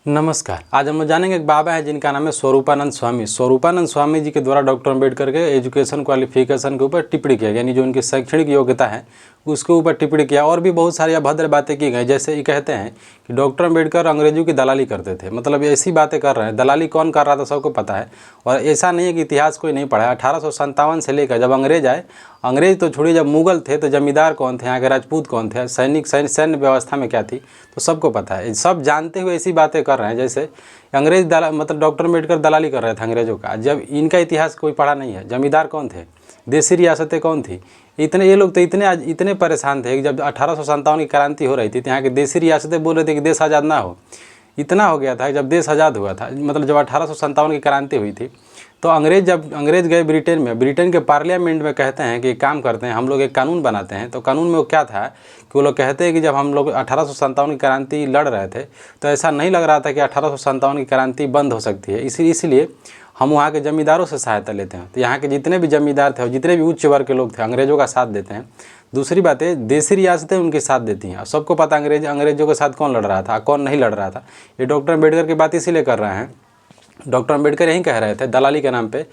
नमस्कार। आज हम लोग जानेंगे एक बाबा है जिनका नाम है स्वरूपानंद स्वामी। स्वरूपानंद स्वामी जी के द्वारा डॉक्टर अम्बेडकर के एजुकेशन क्वालिफिकेशन के ऊपर टिप्पणी किया, यानी जो उनकी शैक्षणिक योग्यता है उसके ऊपर टिप्पणी किया। और भी बहुत सारी अभद्र बातें की गई, जैसे ये कहते हैं कि डॉक्टर अम्बेडकर अंग्रेजों की दलाली करते थे। मतलब ऐसी बातें कर रहे हैं। दलाली कौन कर रहा था सबको पता है। और ऐसा नहीं है कि इतिहास कोई नहीं पढ़ा है। 1857 से लेकर जब अंग्रेज आए, अंग्रेज तो छोड़िए, जब मुगल थे तो जमींदार कौन थे, यहाँ के राजपूत कौन थे, सैन्य व्यवस्था में क्या थी, तो सबको पता है। सब जानते हुए ऐसी बातें कर रहे हैं जैसे अंग्रेज मतलब डॉक्टर अम्बेडकर दलाली कर रहे थे अंग्रेजों का, जब इनका इतिहास कोई पढ़ा नहीं है। जमींदार कौन थे, देसी रियासतें कौन थी, इतने ये लोग तो इतने परेशान थे कि जब 1857 की क्रांति हो रही थी तो यहाँ की देसी रियासतें बोल रहे थे कि देश आज़ाद ना हो। इतना हो गया था जब देश आज़ाद हुआ था, मतलब जब 1857 की क्रांति हुई थी, तो अंग्रेज गए ब्रिटेन में। ब्रिटेन के पार्लियामेंट में कहते हैं कि एक काम करते हैं, हम लोग एक कानून बनाते हैं। तो कानून में वो क्या था कि वो लोग कहते हैं कि जब हम लोग 1857 की क्रांति लड़ रहे थे तो ऐसा नहीं लग रहा था कि 1857 की क्रांति बंद हो सकती है, इसलिए हम वहाँ के जमींदारों से सहायता लेते हैं। तो यहाँ के जितने भी जमींदार थे और जितने भी उच्च वर्ग के लोग थे अंग्रेजों का साथ देते हैं। दूसरी बात है, देसी रियासतें उनके साथ देती हैं। सबको पता अंग्रेजों के साथ कौन लड़ रहा था, कौन नहीं लड़ रहा था। ये डॉक्टर अम्बेडकर की बात इसीलिए कर रहे हैं। डॉक्टर अम्बेडकर यही कह रहे थे दलाली के नाम पे,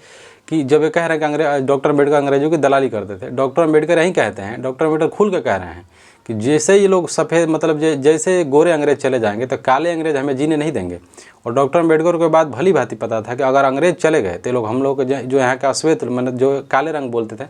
कि जब ये कह रहे हैं कि डॉक्टर अम्बेडकर अंग्रेजों की दलाली करते थे, डॉक्टर अम्बेडकर यही कहते हैं, डॉक्टर अम्बेडकर खुल कर कह रहे हैं कि जैसे ये लोग सफ़ेद, मतलब जैसे गोरे अंग्रेज चले जाएंगे तो काले अंग्रेज हमें जीने नहीं देंगे। और डॉक्टर अम्बेडकर को बात भली भांति पता था कि अगर अंग्रेज चले गए तो लोग, हम लोग जो यहाँ का श्वेत, मतलब जो काले रंग बोलते थे,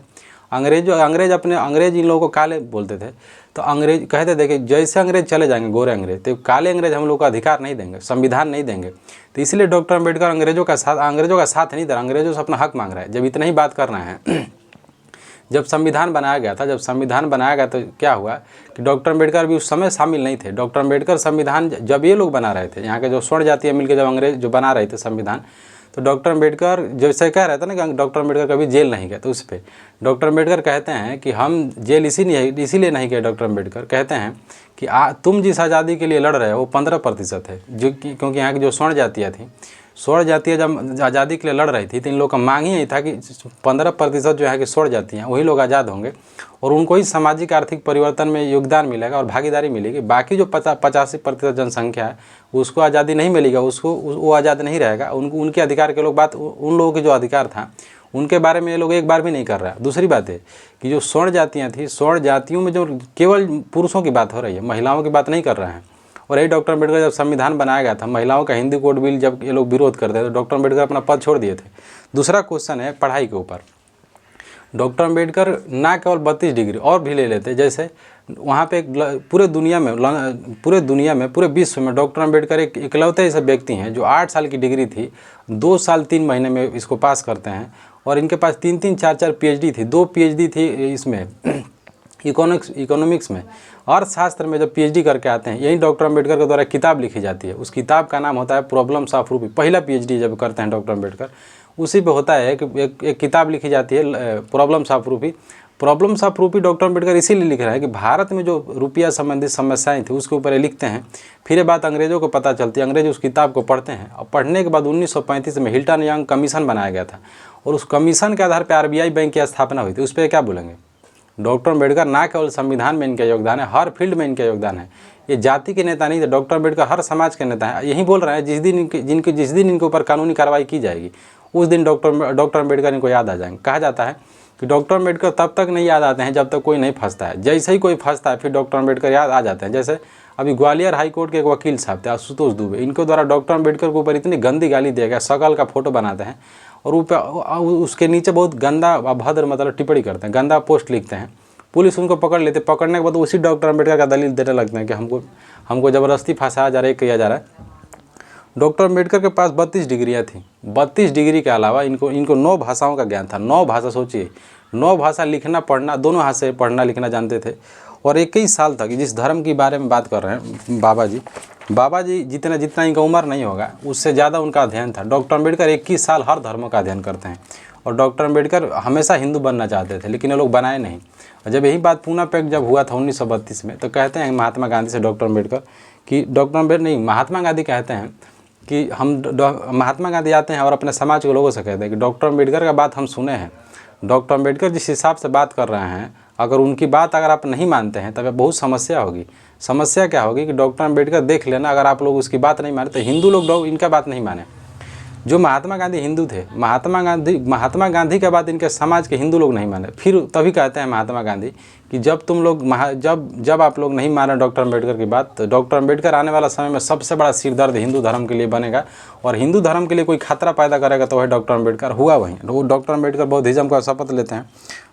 अंग्रेज इन लोगों को काले बोलते थे। तो अंग्रेज कहते थे कि जैसे अंग्रेज चले जाएंगे, गोरे अंग्रेज, तो काले अंग्रेज हम लोग को अधिकार नहीं देंगे, संविधान नहीं देंगे। तो इसलिए डॉक्टर अम्बेडकर अंग्रेजों का साथ नहीं दे रहा, अंग्रेजों से अपना हक मांग रहा है। जब इतना ही बात करना है जब संविधान बनाया गया था, तो क्या हुआ कि डॉक्टर अम्बेडकर भी उस समय शामिल नहीं थे। डॉक्टर अम्बेडकर संविधान जब ये लोग बना रहे थे, यहाँ के जो स्वर्ण जातियाँ मिलकर जब अंग्रेज जो बना रहे थे संविधान, तो डॉक्टर अम्बेडकर जैसे कह रहे थे ना कि डॉक्टर अम्बेडकर कभी जेल नहीं गए, तो उस पर डॉक्टर अम्बेडकर कहते हैं कि हम जेल इसीलिए नहीं गए। डॉक्टर अम्बेडकर कहते हैं कि तुम जिस आज़ादी के लिए लड़ रहे हो वो 15% है, जो क्योंकि यहाँ की जो स्वर्ण जातियाँ जब आज़ादी के लिए लड़ रही थी तो इन लोगों का मांग ही यही था कि 15% जो है कि स्वर्ण जातियाँ वही लोग आज़ाद होंगे और उनको ही सामाजिक आर्थिक परिवर्तन में योगदान मिलेगा और भागीदारी मिलेगी। बाकी जो 85% जनसंख्या है उसको आज़ादी नहीं मिलेगा, वो आज़ाद नहीं रहेगा। उनके अधिकार के लोग, बात उन लोगों के जो अधिकार था उनके बारे में ये लोग एक बार भी नहीं कर रहा। दूसरी बात है कि जो स्वर्ण जातियाँ थी, स्वर्ण जातियों में जो केवल पुरुषों की बात हो रही है, महिलाओं की बात नहीं कर रहे हैं। और यही डॉक्टर अम्बेडकर जब संविधान बनाया गया था, महिलाओं का हिंदी कोड बिल जब ये लोग विरोध करते थे तो डॉक्टर अम्बेडकर अपना पद छोड़ दिए थे। दूसरा क्वेश्चन है पढ़ाई के ऊपर। डॉक्टर अम्बेडकर ना केवल 32 डिग्री और भी ले लेते, जैसे वहाँ पे पूरे विश्व में डॉक्टर अम्बेडकर एक इकलौते ऐसे व्यक्ति हैं जो 8 साल की डिग्री थी 2 साल 3 महीने में इसको पास करते हैं। और इनके पास 3-3 4-4 PhD थी, 2 PhD थी इसमें इकोनॉमिक्स में। अर्थशास्त्र में जब PhD करके आते हैं, यही डॉक्टर अम्बेडकर के द्वारा किताब लिखी जाती है। उस किताब का नाम होता है प्रॉब्लम्स ऑफ रूपी। पहला PhD जब करते हैं डॉक्टर अम्बेडकर, उसी पे होता है कि एक किताब लिखी जाती है प्रॉब्लम्स ऑफ रूपी। प्रॉब्लम्स ऑफ रूपी डॉक्टर अम्बेडकर इसीलिए लिख रहे हैं कि भारत में जो रुपया संबंधित समस्याएं थी उसके ऊपर ये लिखते हैं। फिर ये बात अंग्रेज़ों को पता चलती है, अंग्रेज उस किताब को पढ़ते हैं और पढ़ने के बाद 1935 में हिल्टन यंग कमीशन बनाया गया था और उस कमीशन के आधार पर RBI बैंक की स्थापना हुई थी। उस पर क्या बोलेंगे? डॉक्टर अम्बेडकर ना केवल संविधान में इनका योगदान है, हर फील्ड में इनका योगदान है। ये जाति के नेता नहीं थे, डॉक्टर अम्बेडकर हर समाज के नेता हैं। यही बोल रहे हैं जिस दिन इनके ऊपर कानूनी कार्रवाई की जाएगी उस दिन डॉक्टर अम्बेडकर इनको याद आ जाएंगे। कहा जाता है कि डॉक्टर अम्बेडकर तब तक नहीं याद आते हैं जब तक कोई नहीं फंसता है। जैसे ही कोई फंसता है फिर डॉक्टर अम्बेडकर याद आ जाते हैं। जैसे अभी ग्वालियर हाई कोर्ट के एक वकील साहब थे आशुतोष दुबे, इनके द्वारा डॉक्टर अम्बेडकर के ऊपर इतनी गंदी गाली दिया गया, शकल का फोटो बनाते हैं और उसके नीचे बहुत गंदा अभद्र मतलब टिप्पणी करते हैं, गंदा पोस्ट लिखते हैं। पुलिस उनको पकड़ लेते, पकड़ने के बाद उसी डॉक्टर अम्बेडकर का दलील देने लगते हैं कि हमको ज़बरदस्ती फंसाया जा रहा है, किया जा रहा है। डॉक्टर अम्बेडकर के पास 32 डिग्रियाँ थीं। 32 डिग्री के अलावा इनको 9 भाषाओं का ज्ञान था। 9 भाषा, सोचिए, 9 भाषा लिखना पढ़ना, दोनों हाथ से पढ़ना लिखना जानते थे। और 21 साल तक, जिस धर्म के बारे में बात कर रहे हैं बाबा जी जितना इनका उम्र नहीं होगा उससे ज़्यादा उनका अध्ययन था। डॉक्टर अम्बेडकर 21 साल हर धर्मों का अध्ययन करते हैं। और डॉक्टर अम्बेडकर हमेशा हिंदू बनना चाहते थे लेकिन ये लोग बनाए नहीं। और जब यही बात पूना पैक्ट जब हुआ था 1932 में, तो कहते हैं महात्मा गांधी से डॉक्टर अम्बेडकर कि महात्मा गांधी कहते हैं कि महात्मा गांधी आते हैं और अपने समाज के लोगों से कहते हैं कि डॉक्टर अम्बेडकर का बात हम सुने हैं। डॉक्टर अम्बेडकर जिस हिसाब से बात कर रहे हैं, अगर उनकी बात अगर आप नहीं मानते हैं तब बहुत समस्या होगी। समस्या क्या होगी कि डॉक्टर अम्बेडकर देख लेना, अगर आप लोग उसकी बात नहीं माने तो हिंदू लोग इनका बात नहीं माने। जो महात्मा गांधी हिंदू थे, महात्मा गांधी के बाद इनके समाज के हिंदू लोग नहीं माने। फिर तभी कहते हैं महात्मा गांधी कि जब तुम लोग जब आप लोग नहीं माने डॉक्टर अम्बेडकर की बात, तो डॉक्टर अम्बेडकर आने वाला समय में सबसे बड़ा सिरदर्द हिंदू धर्म के लिए बनेगा, और हिंदू धर्म के लिए कोई खतरा पैदा करेगा तो वह डॉक्टर अम्बेडकर हुआ वहीं। वो डॉक्टर अम्बेडकर बौद्धिज्म का शपथ लेते हैं,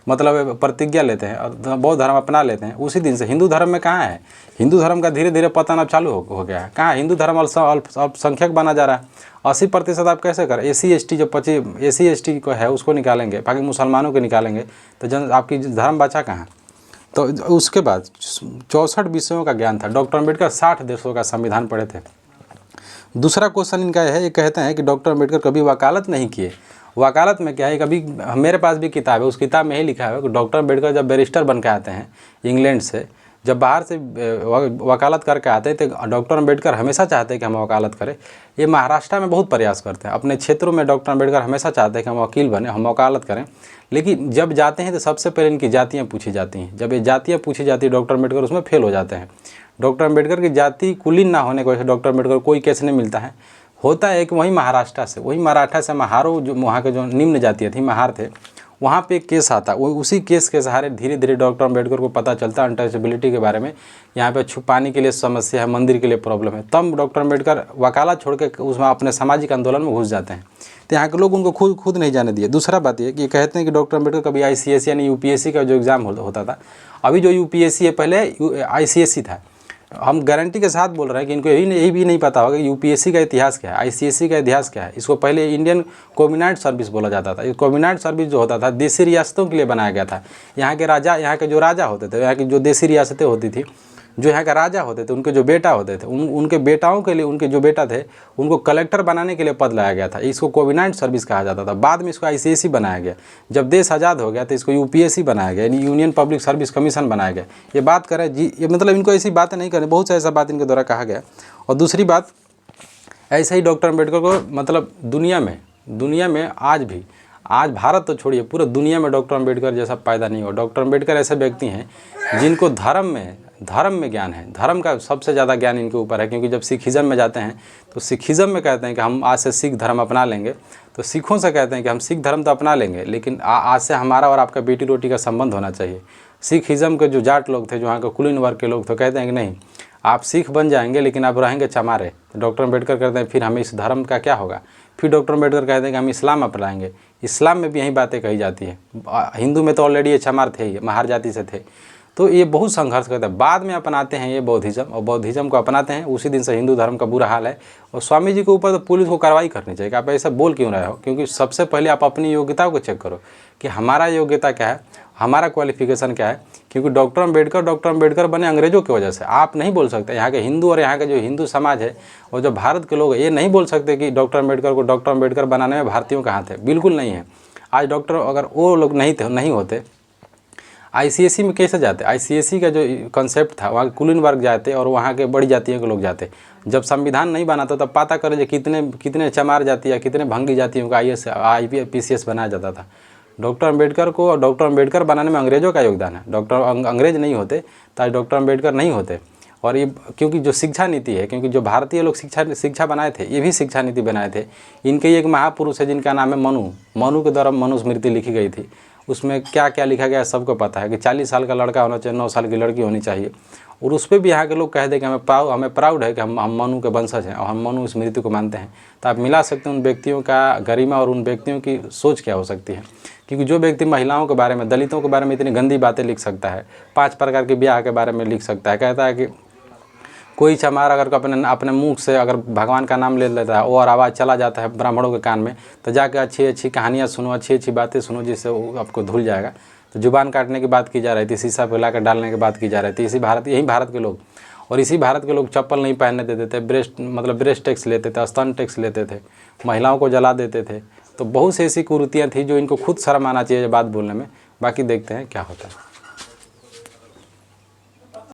मतलब प्रतिज्ञा लेते हैं और बौद्ध धर्म अपना लेते हैं। उसी दिन से हिंदू धर्म में कहाँ है, हिंदू धर्म का धीरे धीरे पतन अब चालू हो गया है। कहाँ हिंदू धर्म अल्पसंख्यक बना जा रहा है। 80% आप कैसे करें, SC ST जो SC ST को है उसको निकालेंगे, बाकी मुसलमानों को निकालेंगे तो आपकी धर्म बचा कहाँ। तो उसके बाद 64 विषयों का ज्ञान था। डॉक्टर अम्बेडकर 60 देशों का संविधान पढ़े थे। दूसरा क्वेश्चन इनका है, ये कहते हैं कि डॉक्टर अम्बेडकर कभी वकालत नहीं किए। वकालत में क्या है, कभी मेरे पास भी किताब है, उस किताब में ही लिखा है कि डॉक्टर अम्बेडकर जब बैरिस्टर बन के आते हैं इंग्लैंड से, जब बाहर से वकालत करके आते हैं तो डॉक्टर अम्बेडकर हमेशा चाहते हैं कि हम वकालत करें। ये महाराष्ट्र में बहुत प्रयास करते हैं अपने क्षेत्रों में, डॉक्टर अम्बेडकर हमेशा चाहते हैं कि हम वकील बने, हम वकालत करें। लेकिन जब जाते हैं तो सबसे पहले इनकी जातियाँ पूछी जाती हैं। जब ये जातियाँ पूछी जाती है डॉक्टर अम्बेडकर उसमें फेल हो जाते हैं। डॉक्टर अम्बेडकर की जाति कुलीन ना होने की वजह से डॉक्टर अम्बेडकर को कोई केस नहीं मिलता है। होता है कि वहीं महाराष्ट्र से, वही मराठा से महारों, जो वहाँ के जो निम्न जातियाँ थी, महार थे, वहाँ पे एक केस आता, वो उसी केस के सहारे धीरे धीरे डॉक्टर अम्बेडकर को पता चलता है अनटचेबिलिटी के बारे में, यहाँ पे छुपाने के लिए समस्या है, मंदिर के लिए प्रॉब्लम है। तब डॉक्टर अम्बेडकर वकालत छोड़ के उसमें अपने सामाजिक आंदोलन में घुस जाते हैं। तो यहाँ के लोग उनको खुद नहीं जाने दिए। दूसरा बात ये कि कहते हैं कि डॉक्टर अम्बेडकर कभी ICSE यानी UPSC का जो एग्ज़ाम होता था, अभी जो UPSC है पहले ICSE था। हम गारंटी के साथ बोल रहे हैं कि इनको यही भी नहीं पता होगा कि UPSC का इतिहास क्या है, ICSE का इतिहास क्या है। इसको पहले इंडियन कॉम्बिनाइड सर्विस बोला जाता था। ये कॉम्बिनाइड सर्विस जो होता था देशी रियासतों के लिए बनाया गया था। यहाँ के राजा, यहाँ के जो राजा होते थे, यहाँ की जो देशी रियासतें होती थी, जो यहाँ के राजा होते थे, उनके जो बेटा होते थे, उनके बेटाओं के लिए, उनके जो बेटा थे उनको कलेक्टर बनाने के लिए पद लाया गया था। इसको कॉम्बिनाइड सर्विस कहा जाता था। बाद में इसको ICSE बनाया गया। जब देश आज़ाद हो गया तो इसको UPSC बनाया गया, यानी यूनियन पब्लिक सर्विस कमीशन बनाया गया। ये बात करें जी, ये मतलब इनको ऐसी बातें नहीं करें, बहुत सा ऐसा बात इनके द्वारा कहा गया। और दूसरी बात, ऐसे ही डॉक्टर अम्बेडकर को मतलब दुनिया में आज भारत तो छोड़िए, पूरा दुनिया में डॉक्टर अम्बेडकर जैसा पैदा नहीं हुआ। डॉक्टर अम्बेडकर ऐसे व्यक्ति हैं जिनको धर्म में ज्ञान है। धर्म का सबसे ज़्यादा ज्ञान इनके ऊपर है, क्योंकि जब सिखिज़म में जाते हैं तो सिखिज़म में कहते हैं कि हम आज से सिख धर्म अपना लेंगे। तो सिखों से कहते हैं कि हम सिख धर्म तो अपना लेंगे, लेकिन आज से हमारा और आपका बेटी रोटी का संबंध होना चाहिए। सिखिज़म के जो जाट लोग थे, जो वहाँ के कुलीन वर्ग के लोग थे, कहते हैं कि नहीं, आप सिख बन जाएंगे लेकिन आप रहेंगे चमारे। डॉक्टर अम्बेडकर कहते हैं फिर हमें इस धर्म का क्या होगा। फिर डॉक्टर अम्बेडकर कहते हैं कि हम इस्लाम अपनाएंगे। इस्लाम में भी यही बातें कही जाती है। हिंदू में तो ऑलरेडी ये चमार थे ही, महार जाति से थे। तो ये बहुत संघर्ष करते हैं। बाद में अपनाते हैं ये बौद्धिज्म, और बौद्धिज्म को अपनाते हैं। उसी दिन से हिंदू धर्म का बुरा हाल है। और स्वामी जी के ऊपर तो पुलिस को कार्रवाई करनी चाहिए कि आप ऐसा बोल क्यों रहे हो, क्योंकि सबसे पहले आप अपनी योग्यता को चेक करो कि हमारा योग्यता क्या है, हमारा क्वालिफिकेशन क्या है। क्योंकि डॉक्टर अम्बेडकर बने अंग्रेज़ों की वजह से। आप नहीं बोल सकते, यहाँ के हिंदू और यहाँ के जो हिंदू समाज है और जो भारत के लोग हैं, ये नहीं बोल सकते कि डॉक्टर अम्बेडकर को डॉक्टर अम्बेडकर बनाने में भारतीयों का हाथ है। बिल्कुल नहीं है। आज डॉक्टर, अगर वो लोग नहीं होते, ICSE में कैसे जाते। ICSE का जो कॉन्सेप्ट था, वहाँ कुलीन वर्ग जाते और वहाँ के बड़ी जातियों के लोग जाते। जब संविधान नहीं बना था तब पता करें कितने चमार जाति या कितने भंगी जातियों का IAS IPS बनाया जाता था। डॉक्टर अम्बेडकर को, और डॉक्टर अम्बेडकर बनाने में अंग्रेज़ों का योगदान है। अंग्रेज़ नहीं होते तो आज डॉक्टर अम्बेडकर नहीं होते। और ये क्योंकि जो शिक्षा नीति है, क्योंकि जो भारतीय लोग शिक्षा बनाए थे, ये भी शिक्षा नीति बनाए थे। इनके एक महापुरुष है जिनका नाम है मनु के द्वारा मनुस्मृति लिखी गई थी। उसमें क्या क्या लिखा गया है सबको पता है कि 40 साल का लड़का होना चाहिए, 9 साल की लड़की होनी चाहिए। और उस पर भी यहाँ के लोग कह दें कि हमें प्राउड है कि हम मनु के वंशज हैं और हम मनु स्मृति को मानते हैं। तो आप मिला सकते हैं उन व्यक्तियों का गरिमा और उन व्यक्तियों की सोच क्या हो सकती है। क्योंकि जो व्यक्ति महिलाओं के बारे में, दलितों के बारे में इतनी गंदी बातें लिख सकता है, 5 प्रकार के ब्याह के बारे में लिख सकता है, कहता है कि कोई चमार अगर अपने मुंह से अगर भगवान का नाम ले लेता है और आवाज़ चला जाता है ब्राह्मणों के कान में, तो जाकर अच्छी कहानियाँ सुनो, अच्छी बातें सुनो, जिससे वो आपको धुल जाएगा। तो जुबान काटने की बात की जा रही थी, शीशा पे लाकर डालने की बात की जा रही थी। यही भारत के लोग, और इसी भारत के लोग चप्पल नहीं पहनने देते थे, ब्रेस्ट टैक्स लेते थे, स्तन टैक्स लेते थे, महिलाओं को जला देते थे। तो बहुत सी ऐसी कुरीतियाँ थी जो इनको खुद शर्म आना चाहिए बात बोलने में। बाकी देखते हैं क्या होता है।